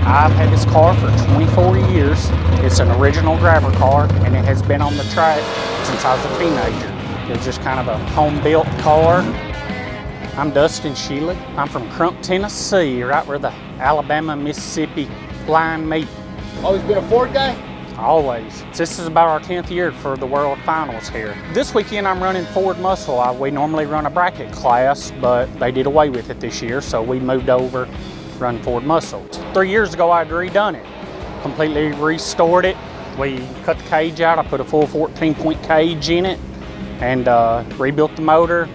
I've had this car for 24 years. It's an original Grabber car, and it has been on the track since I was a teenager. It was just kind of a home-built car. I'm Dustin Scheele. I'm from Crump, Tennessee, right where the Alabama-Mississippi line meet. Always been a Ford guy? Always. This is about our 10th year for the World Finals here. This weekend I'm running Ford Muscle. We normally run a bracket class, but they did away with it this year, so we moved over, run Ford Muscle. 3 years ago I'd redone it, completely restored it. We cut the cage out, I put a full 14-point cage in it, and rebuilt the motor,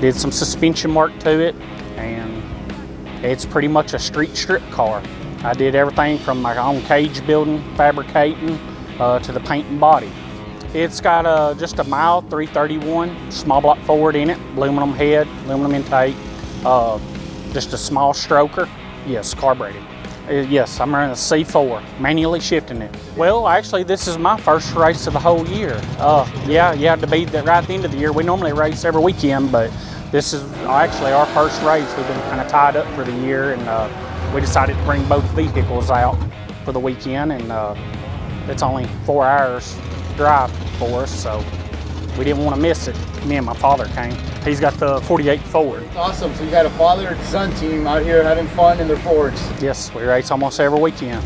did some suspension work to it, and it's pretty much a street strip car. I did everything from my own cage building, fabricating, to the paint and body. It's got just a mild 331 small block Ford in it, aluminum head, aluminum intake, just a small stroker. Yes, carbureted. Yes, I'm running a C4, manually shifting it. Well, actually, this is my first race of the whole year. Yeah, you have to be right at the end of the year. We normally race every weekend, but this is actually our first race. We've been kind of tied up for the year, and we decided to bring both vehicles out for the weekend, and it's only 4 hours drive for us, so we didn't want to miss it. Me and my father came. He's got the 48 Ford. Awesome, so you got a father and son team out here having fun in their Fords. Yes, we race almost every weekend.